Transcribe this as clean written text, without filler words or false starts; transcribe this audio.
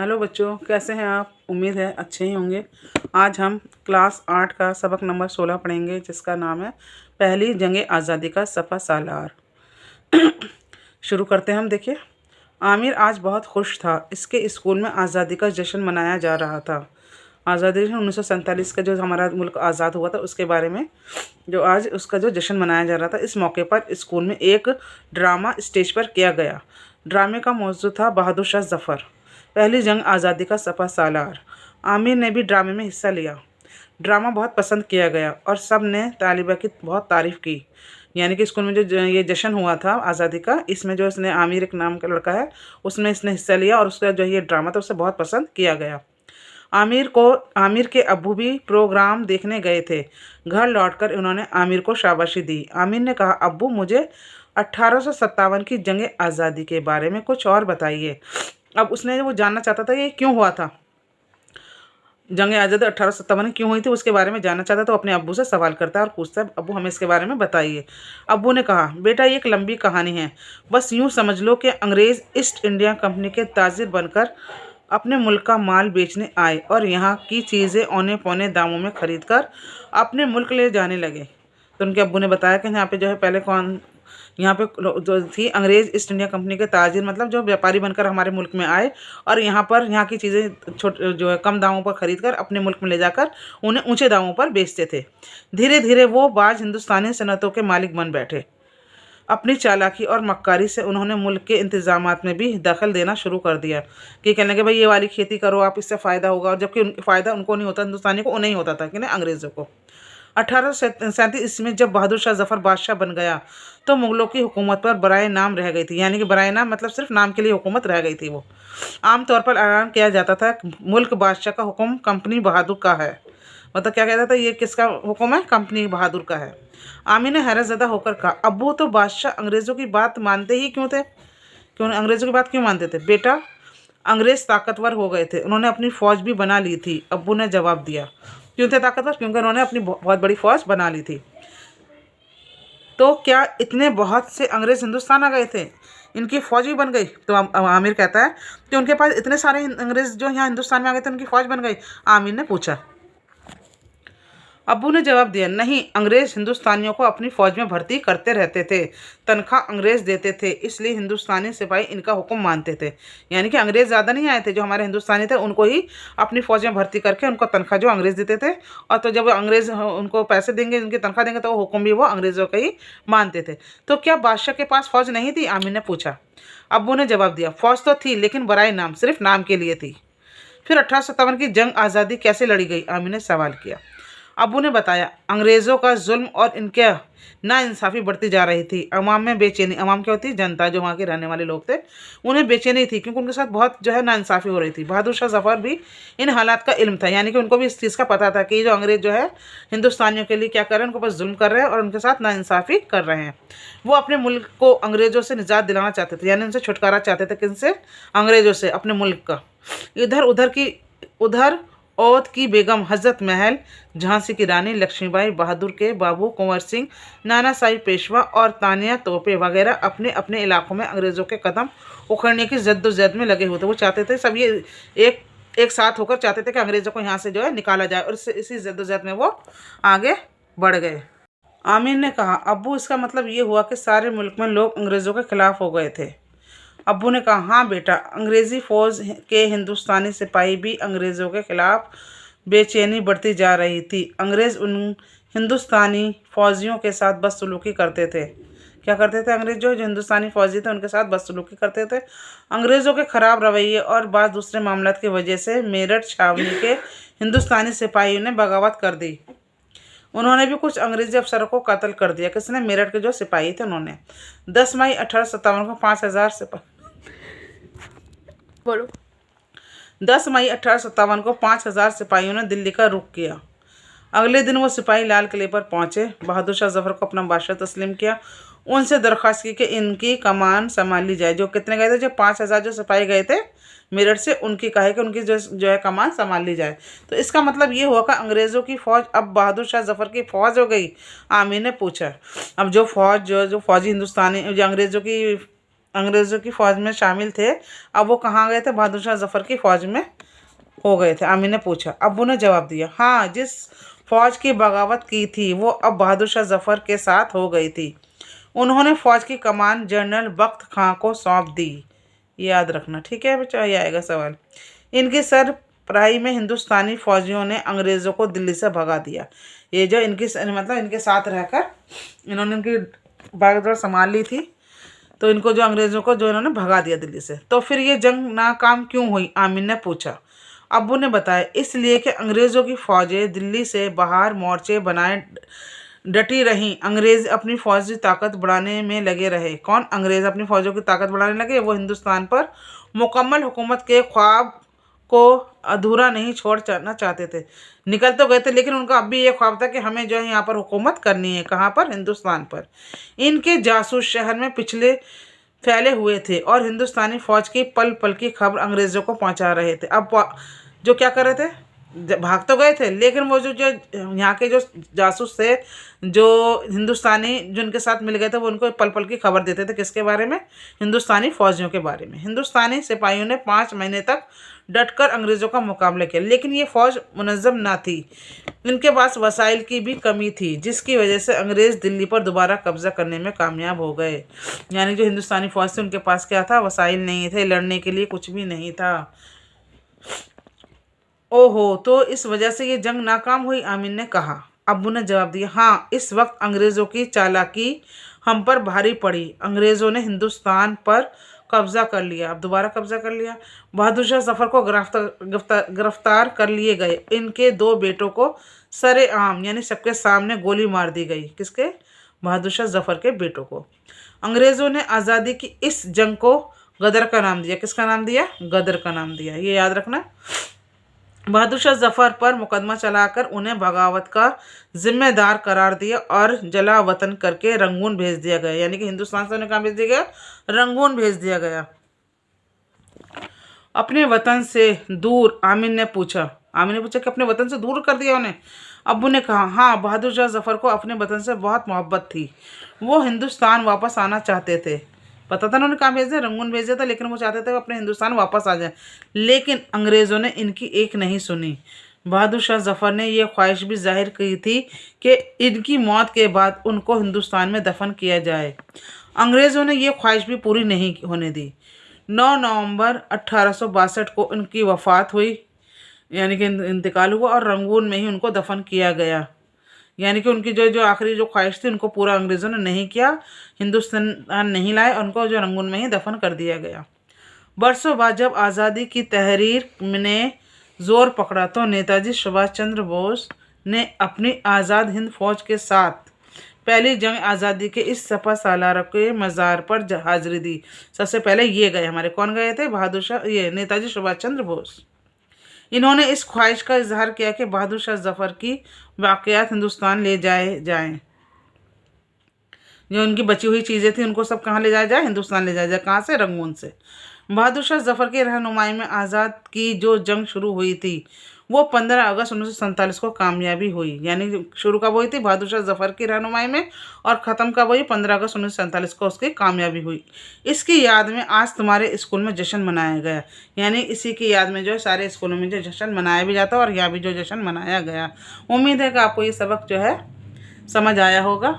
Hello बच्चों, कैसे हैं आप। उम्मीद है अच्छे ही होंगे। आज हम क्लास 8 का सबक नंबर 16 पढ़ेंगे, जिसका नाम है पहली जंग आज़ादी का सफ़ा सालार। शुरू करते हैं हम। देखिए, आमिर आज बहुत खुश था। इसके स्कूल में आज़ादी का जश्न मनाया जा रहा था। आज़ादी 1947 का जो हमारा मुल्क आज़ाद हुआ था, उसके बारे में जो आज उसका जो जश्न मनाया जा रहा था। इस मौके पर स्कूल में एक ड्रामा स्टेज पर किया गया। ड्रामे का मौजू था बहादुर शाह जफ़र, पहली जंग आज़ादी का सफ़ा सालार। आमिर ने भी ड्रामे में हिस्सा लिया। ड्रामा बहुत पसंद किया गया और सब ने तालिबा की बहुत तारीफ़ की। यानी कि स्कूल में जो ये जश्न हुआ था आज़ादी का, इसमें जो इसने आमिर एक नाम का लड़का है, उसमें इसने हिस्सा लिया और उसका जो ये ड्रामा था उसे बहुत पसंद किया गया। आमिर के अब्बू भी प्रोग्राम देखने गए थे। घर लौटकर उन्होंने आमिर को शाबाशी दी। आमिर ने कहा, अब्बू मुझे 1857 की जंग आज़ादी के बारे में कुछ और बताइए। अब उसने वो जानना चाहता था ये क्यों हुआ था, जंग आज़ादी 1857 में क्यों हुई थी, उसके बारे में जानना चाहता। तो अपने अब्बू से सवाल करता है और पूछता है, अब्बू हमें इसके बारे में बताइए। अब्बू ने कहा, बेटा ये एक लंबी कहानी है। बस यूँ समझ लो कि अंग्रेज़ ईस्ट इंडिया कंपनी के ताजिर बनकर अपने मुल्क का माल बेचने आए और यहाँ की चीज़ें औने पौने दामों में खरीद कर अपने मुल्क ले जाने लगे। तो उनके अब्बू ने बताया कि यहाँ पे जो है पहले कौन, यहाँ पे जो थी अंग्रेज़ ईस्ट इंडिया कंपनी के ताजिर, मतलब जो व्यापारी बनकर हमारे मुल्क में आए और यहाँ पर यहाँ की चीज़ें जो है कम दामों पर ख़रीद कर अपने मुल्क में ले जाकर उन्हें ऊंचे दामों पर बेचते थे। धीरे धीरे वो बाज हिंदुस्तानी सनतों के मालिक बन बैठे। अपनी चालाकी और मक्कारी से उन्होंने मुल्क के इंतज़ामात में भी दखल देना शुरू कर दिया कि कहने लगे, भाई ये वाली खेती करो आप, इससे फ़ायदा होगा। और जबकि फ़ायदा उनको नहीं होता, हिंदुस्तानी को उन्हें ही होता था कि नहीं, अंग्रेज़ों को। 1837 ईस्वी में जब बहादुर शाह जफ़र बादशाह बन गया तो मुग़लों की हुकूमत पर बराए नाम रह गई थी। यानी कि बराए नाम मतलब सिर्फ नाम के लिए हुकूमत रह गई थी। वो आमतौर पर ऐलान किया जाता था, मुल्क बादशाह का हुक्म कंपनी बहादुर का है। मतलब क्या कहता था, ये किसका हुक्म है, कंपनी बहादुर का है। आमिर ने हैरतज़दा होकर कहा, अब्बू तो बादशाह अंग्रेज़ों की बात मानते ही क्यों थे, क्यों अंग्रेज़ों की बात क्यों मानते थे। बेटा अंग्रेज़ ताकतवर हो गए थे, उन्होंने अपनी फ़ौज भी बना ली थी। अब्बू ने जवाब दिया। क्यों थे ताकतवर, क्योंकि उन्होंने अपनी बहुत बड़ी फ़ौज बना ली थी। तो क्या इतने बहुत से अंग्रेज़ हिंदुस्तान आ गए थे, इनकी फ़ौज भी बन गई। तो आमिर कहता है कि उनके पास इतने सारे अंग्रेज़ जो यहाँ हिंदुस्तान में आ गए थे, उनकी फ़ौज बन गई। आमिर ने पूछा। अब्बू ने जवाब दिया, नहीं, अंग्रेज़ हिंदुस्तानियों को अपनी फ़ौज में भर्ती करते रहते थे। तनख्वाह अंग्रेज़ देते थे, इसलिए हिंदुस्तानी सिपाही इनका हुक्म मानते थे। यानी कि अंग्रेज़ ज़्यादा नहीं आए थे, जो हमारे हिंदुस्तानी थे उनको ही अपनी फ़ौज में भर्ती करके उनको तनख्वाह जो अंग्रेज़ देते थे। और तो जब अंग्रेज़ उनको पैसे देंगे, उनकी तनख्वाह देंगे, तो वो हुक्म भी वो अंग्रेज़ों का ही मानते थे। तो क्या बादशाह के पास फ़ौज नहीं थी, आमिर ने पूछा। अब्बू ने जवाब दिया, फ़ौज तो थी, लेकिन बराए नाम, सिर्फ नाम के लिए थी। फिर 1857 की जंग आज़ादी कैसे लड़ी गई, आमिर ने सवाल किया। अबू ने बताया, अंग्रेज़ों का जुल्म और इनके नाइंसाफ़ी बढ़ती जा रही थी। अवाम में बेचैनी, अवाम क्या होती है, जनता, जो वहाँ के रहने वाले लोग थे, उन्हें बेचैनी थी क्योंकि उनके साथ बहुत जो है नाइंसाफ़ी हो रही थी। बहादुर शाह जफ़र भी इन हालात का इल्म था, यानी कि उनको भी इस चीज़ का पता था कि ये जो अंग्रेज़ जो है हिंदुस्तानियों के लिए क्या कर रहे हैं, उनको बस जुल्म कर रहे हैं और उनके साथ नाइंसाफ़ी कर रहे हैं। वो अपने मुल्क को अंग्रेज़ों से निजात दिलाना चाहते थे, यानी उनसे छुटकारा चाहते थे। किनसे, अंग्रेज़ों से, अपने मुल्क का। उधर औध की बेगम हज़रत महल, झांसी की रानी लक्ष्मीबाई, बहादुर के बाबू कुंवर सिंह, नाना साहिब पेशवा और तानिया तोपे वगैरह अपने अपने इलाकों में अंग्रेज़ों के कदम उखड़ने की जद्दोजहद में लगे हुए थे। वो चाहते थे सब ये एक एक साथ होकर चाहते थे कि अंग्रेज़ों को यहाँ से जो है निकाला जाए, और इसी जद्दोजहद में वो आगे बढ़ गए। आमिर ने कहा, अब्बू इसका मतलब ये हुआ कि सारे मुल्क में लोग अंग्रेज़ों के ख़िलाफ़ हो गए थे। अब्बू ने कहा, हाँ बेटा, अंग्रेज़ी फ़ौज के हिंदुस्तानी सिपाही भी अंग्रेज़ों के ख़िलाफ़ बेचैनी बढ़ती जा रही थी। अंग्रेज़ उन हिंदुस्तानी फ़ौजियों के साथ बदसलूकी करते थे। क्या करते थे, अंग्रेज़ जो हिंदुस्तानी फ़ौजी थे उनके साथ बदसलूकी करते थे। अंग्रेज़ों के ख़राब रवैये और बाद दूसरे मामलों की वजह से मेरठ छावनी के हिंदुस्तानी सिपाहियों ने बगावत कर दी। उन्होंने भी कुछ अंग्रेज़ी अफसरों को कत्ल कर दिया। किसने, मेरठ के जो सिपाही थे उन्होंने। 10 मई 1857 को 5000 सिपाही, बोलो, 10 मई 1857 को 5000 सिपाहियों ने दिल्ली का रुख किया। अगले दिन वो सिपाही लाल किले पर पहुंचे, बहादुर शाह जफ़र को अपना बादशाह तस्लीम किया, उनसे दरख्वास्त की कि इनकी कमान संभाल ली जाए। जो कितने गए थे, जो 5000 जो सिपाही गए थे मेरठ से, उनकी कहा कि उनकी जो है कमान संभाल ली जाए। तो इसका मतलब ये हुआ कि अंग्रेज़ों की फ़ौज अब बहादुर शाह जफ़र की फ़ौज हो गई, आमिर ने पूछा। अब जो फ़ौज जो फौजी हिंदुस्तानी जो अंग्रेज़ों की अंग्रेज़ों की फ़ौज में शामिल थे, अब वो कहाँ गए थे? बहादुर शाह ज़फ़र की फ़ौज में हो गए थे। आमिर ने पूछा। अब्बू ने जवाब दिया, हाँ, जिस फ़ौज की बगावत की थी वो अब बहादुर शाह ज़फ़र के साथ हो गई थी। उन्होंने फ़ौज की कमान जनरल बख्त खां को सौंप दी। याद रखना, ठीक है बच्चा, ये आएगा सवाल। इनकी सरबराही में हिंदुस्तानी फ़ौजियों ने अंग्रेज़ों को दिल्ली से भगा दिया। ये जो इनकी मतलब इनके साथ रहकर इन्होंने इनकी बागडोर संभाल ली थी, तो इनको जो अंग्रेज़ों को जो इन्होंने भगा दिया दिल्ली से। तो फिर ये जंग नाकाम क्यों हुई? आमिर ने पूछा। अब्बू ने बताया, इसलिए कि अंग्रेज़ों की फ़ौजें दिल्ली से बाहर मोर्चे बनाए डटी रहीं। अंग्रेज़ अपनी फ़ौजी ताकत बढ़ाने में लगे रहे। कौन? अंग्रेज़ अपनी फ़ौजों की ताकत बढ़ाने लगे। वो हिंदुस्तान पर मुकम्मल हुकूमत के ख्वाब को अधूरा नहीं छोड़ना चाहते थे। निकल तो गए थे, लेकिन उनका अब भी ये ख्वाब था कि हमें जो है यहाँ पर हुकूमत करनी है। कहाँ पर? हिंदुस्तान पर। इनके जासूस शहर में पिछले फैले हुए थे और हिंदुस्तानी फ़ौज की पल पल की खबर अंग्रेज़ों को पहुंचा रहे थे। अब जो क्या कर रहे थे? भाग तो गए थे, लेकिन वो जो जो यहाँ के जो जासूस थे, जो हिंदुस्तानी जो उनके साथ मिल गए थे, वो उनको पल पल की खबर देते थे। किसके बारे में? हिंदुस्तानी फ़ौजियों के बारे में। हिंदुस्तानी सिपाहियों ने 5 महीने तक डटकर अंग्रेज़ों का मुकाबला किया, लेकिन ये फ़ौज मुनज़्ज़म ना थी। इनके पास वसाइल की भी कमी थी, जिसकी वजह से अंग्रेज़ दिल्ली पर दोबारा कब्ज़ा करने में कामयाब हो गए। यानी जो हिंदुस्तानी फ़ौज थी, उनके पास क्या था? वसाइल नहीं थे, लड़ने के लिए कुछ भी नहीं था। ओहो, तो इस वजह से ये जंग नाकाम हुई? आमिर ने कहा। अब्बू ने जवाब दिया, हाँ, इस वक्त अंग्रेज़ों की चालाकी हम पर भारी पड़ी। अंग्रेज़ों ने हिंदुस्तान पर कब्ज़ा कर लिया। अब दोबारा कब्ज़ा कर लिया। बहादुर शाह ज़फ़र को गिरफ्तार कर लिए गए। इनके 2 बेटों को सरेआम यानी सबके सामने गोली मार दी गई। किसके? बहादुर शाह ज़फ़र के बेटों को। अंग्रेज़ों ने आज़ादी की इस जंग को गदर का नाम दिया। किसका नाम दिया? गदर का नाम दिया। ये याद रखना। बहादुर शाह ज़फ़र पर मुकदमा चलाकर उन्हें बगावत का जिम्मेदार करार दिया और जला वतन करके रंगून भेज दिया गया। यानी कि हिंदुस्तान से उन्हें कहाँ भेज दिया गया? रंगून भेज दिया गया। अपने वतन से दूर? आमिर ने पूछा कि अपने वतन से दूर कर दिया उन्हें? अब्बू ने कहा, हाँ, बहादुर शाह ज़फ़र को अपने वतन से बहुत मोहब्बत थी। वो हिंदुस्तान वापस आना चाहते थे। पता था ना उन्हें कहाँ भेज दिया? रंगून भेज दिया था, लेकिन वो चाहते थे वो अपने हिंदुस्तान वापस आ जाए। लेकिन अंग्रेज़ों ने इनकी एक नहीं सुनी। बहादुर शाह ज़फ़र ने यह ख्वाहिश भी ज़ाहिर की थी कि इनकी मौत के बाद उनको हिंदुस्तान में दफन किया जाए। अंग्रेज़ों ने यह ख्वाहिश भी पूरी नहीं होने दी। 9 नवंबर 1862 को उनकी वफ़ात हुई, यानी कि इंतकाल हुआ, और रंगून में ही उनको दफन किया गया। यानी कि उनकी जो जो आखिरी जो ख्वाहिश थी, उनको पूरा अंग्रेज़ों ने नहीं किया, हिंदुस्तान नहीं लाए, उनको जो रंगून में ही दफन कर दिया गया। बरसों बाद जब आज़ादी की तहरीर ने ज़ोर पकड़ा, तो नेताजी सुभाष चंद्र बोस ने अपनी आज़ाद हिंद फ़ौज के साथ पहली जंग आज़ादी के इस सपा सालार के मज़ार पर हाजिरी दी। सबसे पहले ये गए हमारे, कौन गए थे? बहादुर शाह, ये नेताजी सुभाष चंद्र बोस। इन्होंने इस ख्वाहिश का इजहार किया कि बहादुर शाह ज़फ़र की वाक़यात हिंदुस्तान ले जाए जाएँ। जो उनकी बची हुई चीज़ें थी, उनको सब कहाँ ले जाया जाए? हिंदुस्तान ले जाया जाए। कहाँ से? रंगून से। बहादुर शाह ज़फ़र की रहनुमाई में आज़ाद की जो जंग शुरू हुई थी, वो 15 अगस्त 1947 को कामयाबी हुई। यानी शुरू कब हुई थी? बहादुर शाह ज़फ़र की रहनुमाई में, और ख़त्म कब हुई? 15 अगस्त 1947 को उसकी कामयाबी हुई। इसकी याद में आज तुम्हारे स्कूल में जश्न मनाया गया। यानी इसी की याद में जो है सारे स्कूलों में जो जश्न मनाया भी जाता है, और यहाँ भी जो जश्न मनाया गया। उम्मीद है कि आपको ये सबक जो है समझ आया होगा।